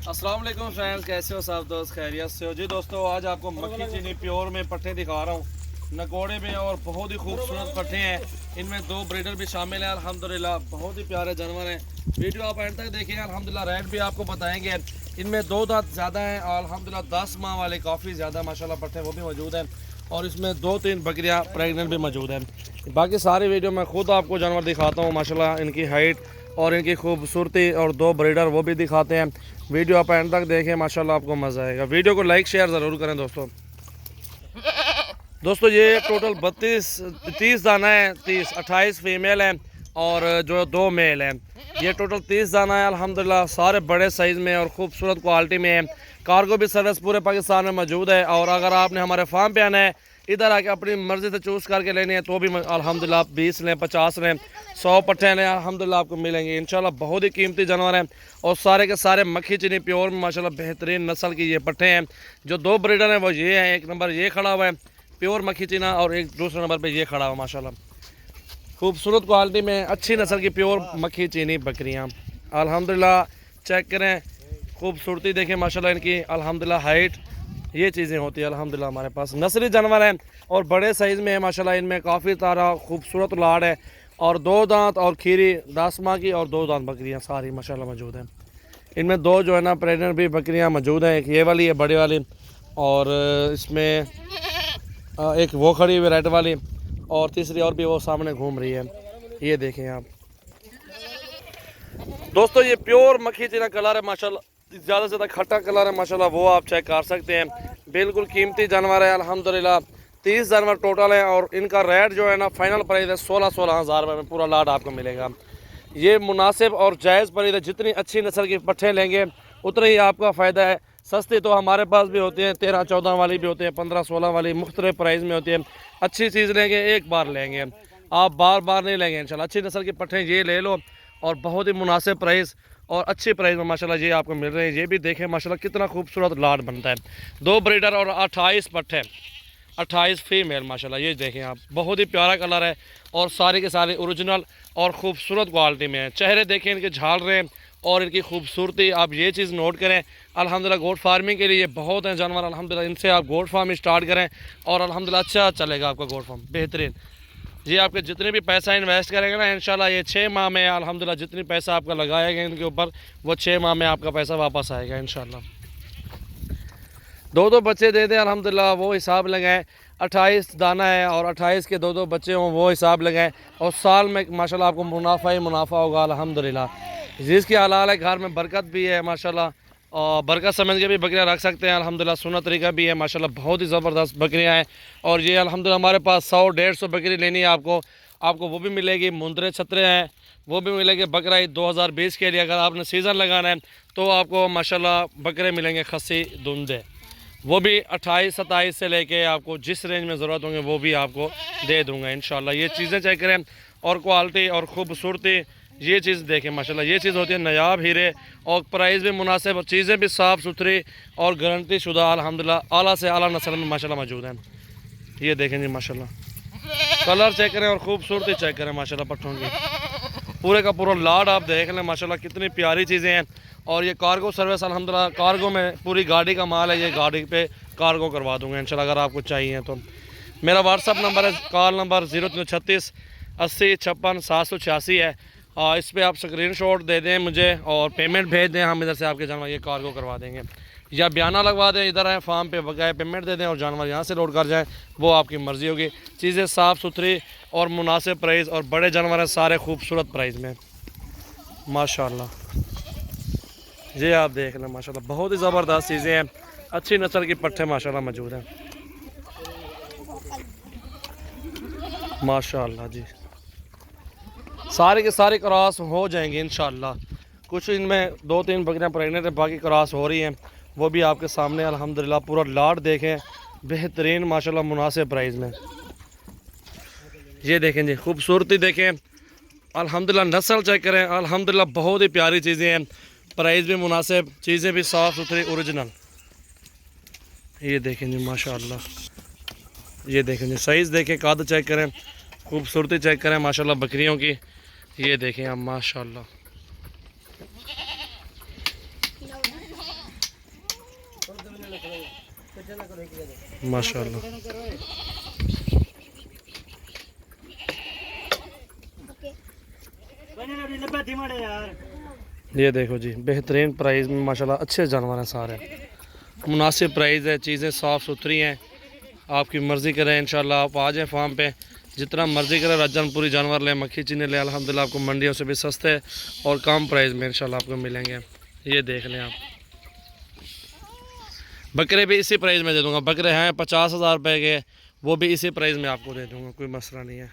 अस्सलाम वालेकुम फ्रेंड्स, कैसे हो सब दोस्त? खैरियत से हो जी? दोस्तों आज आपको मक्खी चीनी प्योर में पट्टे दिखा रहा हूँ नकोड़े में, और बहुत ही खूबसूरत पट्टे हैं। इनमें 2 ब्रीडर भी शामिल हैं अल्हम्दुलिल्लाह। बहुत ही प्यारे जानवर हैं। वीडियो आप एंड तक देखिए अल्हम्दुलिल्लाह। रेट भी आपको बताएंगे। इनमें 2 दांत ज़्यादा हैं और अल्हम्दुलिल्लाह 10 माह वाले काफ़ी ज़्यादा माशाल्लाह पट्टे वो भी मौजूद हैं, और इसमें 2-3 बकरियाँ प्रेगनेंट भी मौजूद हैं। बाकी सारी वीडियो मैं खुद आपको जानवर दिखाता हूँ माशाल्लाह, इनकी हाइट और इनकी खूबसूरती, और 2 ब्रीडर वो भी दिखाते हैं। वीडियो आप एंड तक देखें, माशाल्लाह आपको मज़ा आएगा। वीडियो को लाइक शेयर ज़रूर करें दोस्तों ये टोटल 30 दाना है, 28 फीमेल हैं और जो 2 मेल हैं। ये टोटल 30 दाना है अल्हम्दुलिल्लाह। सारे बड़े साइज़ में और ख़ूबसूरत क्वालिटी में है। कार्गो भी सर्विस पूरे पाकिस्तान में मौजूद है, और अगर आपने हमारे फार्म पे आना है, इधर आके अपनी मर्ज़ी से चूज़ करके लेनी है, तो भी अल्हम्दुलिल्लाह 20 लें, 50 लें, 100 पट्टे लें, अल्हम्दुलिल्लाह आपको मिलेंगे इंशाल्लाह। बहुत ही कीमती जानवर हैं, और सारे के सारे मक्खी चीनी प्योर में माशाल्लाह बेहतरीन नस्ल की ये पट्टे हैं। जो 2 ब्रीडर हैं वो ये हैं, एक नंबर ये खड़ा हुआ है प्योर मक्खी चीना, और एक दूसरे नंबर पे ये खड़ा हुआ माशाल्लाह। खूबसूरत क्वालिटी में अच्छी नस्ल की प्योर मक्खी चीनी बकरियां अल्हम्दुलिल्लाह। चेक करें, खूबसूरती देखें माशाल्लाह इनकी अल्हम्दुलिल्लाह। हाइट, ये चीज़ें होती है अल्हम्दुलिल्लाह। हमारे पास नस्ली जानवर हैं और बड़े साइज़ में है माशाल्लाह। इनमें काफ़ी सारा खूबसूरत लाड़ है, और 2 दांत और खीरी 10 माह की और 2 दांत बकरियां सारी माशाल्लाह मौजूद हैं। इनमें 2 जो है ना प्रेगनेंट भी बकरियां मौजूद हैं। एक ये वाली है बड़ी वाली, और इसमें एक वो खड़ी हुई रेड वाली, और तीसरी और भी वो सामने घूम रही है। ये देखें आप दोस्तों, ये प्योर मक्खी चीना कलर है माशाल्लाह। ज़्यादा से ज़्यादा खट्टा कलर है माशाल्लाह, वो आप चेक कर सकते हैं। बिल्कुल कीमती जानवर है अल्हम्दुलिल्लाह। 30 जानवर टोटल है, और इनका रेट जो है ना फाइनल प्राइस है 16 हज़ार रुपये में पूरा लाट आपको मिलेगा। ये मुनासिब और जायज़ प्राइस है। जितनी अच्छी नस्ल की पट्ठे लेंगे उतना ही आपका फ़ायदा है। सस्ती तो हमारे पास भी होती हैं, 13-14 वाली भी होती है, 15-16 वाली मुख्तलिफ प्राइस में होती है। अच्छी चीज़ लेंगे एक बार लेंगे, आप बार बार नहीं लेंगे इंशाल्लाह। अच्छी नस्ल की पट्ठे ये ले लो, और बहुत ही मुनासिब प्राइस और अच्छी प्राइस में माशाल्लाह ये आपको मिल रहे हैं। ये भी देखें माशाल्लाह कितना खूबसूरत लाट बनता है। 2 ब्रीडर और 28 पट्ठे, 28 फीमेल माशाल्लाह। ये देखें आप, बहुत ही प्यारा कलर है, और सारे के सारे ओरिजिनल और ख़ूबसूरत क्वालिटी में है। चेहरे देखें इनके झालरे और इनकी खूबसूरती, आप ये चीज़ नोट करें। अल्हम्दुलिल्लाह गोट फार्मिंग के लिए बहुत हैं जानवर अल्हम्दुलिल्लाह। इनसे आप गोट फार्म स्टार्ट करें, और अल्हम्दुलिल्लाह अच्छा चलेगा आपका गोट फार्म बेहतरीन। ये आपके जितने भी पैसा इन्वेस्ट करेंगे ना इंशाल्लाह, ये 6 माह में अल्हम्दुलिल्लाह जितनी पैसा आपका लगाएगा इनके ऊपर, वो 6 माह में आपका पैसा वापस आएगा इंशाल्लाह। 2-2 बच्चे दे दें अल्हम्दुलिल्लाह, वो हिसाब लगाएं। 28 दाना है और 28 के 2-2 बच्चे हों, वो हिसाब लगाएं, और साल में माशाल्लाह आपको मुनाफा ही मुनाफा होगा अल्हम्दुलिल्लाह। जिसकी हलाल है, घर में बरकत भी है माशाल्लाह, और बरकत समझ के भी बकरियां रख सकते हैं अल्हम्दुलिल्लाह। सुन्नत तरीका भी है माशाल्लाह। बहुत ही ज़बरदस्त बकरियां हैं, और ये अल्हम्दुलिल्लाह हमारे पास 100-150 बकरी लेनी है आपको वो भी मिलेगी। मुंदरे छतरे हैं वो भी मिलेंगे। बकरा ईद 2020 के लिए अगर आपने सीज़न लगाना है तो आपको माशाल्लाह बकरे मिलेंगे खस्सी धुंधे, वो भी 28-27 से लेके आपको जिस रेंज में ज़रूरत होंगे वो भी आपको दे दूँगा इंशाल्लाह। ये चीज़ें चेक करें, और क्वालिटी और ख़ूबसूरती, ये चीज़ देखें माशाल्लाह। ये चीज़ होती है नायाब हीरे, और प्राइस भी मुनासिब, और चीज़ें भी साफ़ सुथरी और गारंटी शुदा अल्हम्दुलिल्लाह आला से आला नस्ल में माशाल्लाह मौजूद हैं। ये देखें जी माशाल्लाह, कलर चेक करें और ख़ूबसूरती चेक करें माशाल्लाह पट्ठों की। पूरे का पूरा लाड आप देख लें माशाल्लाह, कितनी प्यारी चीज़ें हैं। और ये कार्गो सर्विस अल्हम्दुलिल्लाह, कार्गो में पूरी गाड़ी का माल है, ये गाड़ी पे कार्गो करवा दूँगा इंशाल्लाह। अगर आपको चाहिए तो मेरा व्हाट्सअप नंबर है, कॉल नंबर 0336 80 56 786 है। इस पर आप स्क्रीनशॉट दे दें मुझे, और पेमेंट भेज दें, हम इधर से आपके जानवर ये कार्गो करवा देंगे, या बयाना लगवा दें इधर आए फार्म पे, बकाया पेमेंट दे दें और जानवर यहाँ से लोड कर जाएँ, वो आपकी मर्ज़ी होगी। चीज़ें साफ़ सुथरी और मुनासिब प्राइस, और बड़े जानवर हैं सारे खूबसूरत प्राइस में माशाल्लाह। ये आप देख लें माशाल्लाह, बहुत ही ज़बरदस्त चीज़ें हैं। अच्छी नस्ल की पट्ठे माशाल्लाह मौजूद हैं माशाल्लाह जी। सारे के सारे क्रॉस हो जाएंगे इंशाल्लाह। कुछ इनमें 2-3 बकरियां प्रेगनेंट हैं, बाकी क्रॉस हो रही हैं, वो भी आपके सामने अल्हम्दुलिल्लाह। पूरा लाट देखें बेहतरीन माशाल्लाह मुनासिब प्राइस में। ये देखें जी, खूबसूरती देखें अल्हम्दुलिल्लाह। नस्ल चेक करें अल्हम्दुलिल्लाह, बहुत ही प्यारी चीज़ें हैं। प्राइस भी मुनासिब, चीज़ें भी साफ़ सुथरी ओरिजिनल। ये देखें जी माशाल्लाह। ये देखें जी, साइज़ देखें, कद चेक करें, खूबसूरती चेक करें माशाल्लाह बकरियों की। ये देखें आप माशाल्लाह। माशाल्लाह। ये देखो जी, बेहतरीन प्राइस में माशाल्लाह अच्छे जानवर हैं सारे, मुनासिब प्राइस है, चीज़ें साफ़ सुथरी हैं। आपकी मर्ज़ी करें इंशाल्लाह आप आ जाएँ फार्म पे, जितना मर्ज़ी करें रजनपुरी जानवर लें, मक्खी चीनी लें, अल्हम्दुलिल्लाह आपको मंडियों से भी सस्ते और कम प्राइस में इंशाल्लाह आपको मिलेंगे। ये देख लें आप। बकरे भी इसी प्राइस में दे दूँगा, बकरे हैं 50,000 रुपये के, वो भी इसी प्राइस में आपको दे दूँगा, कोई मसला नहीं है।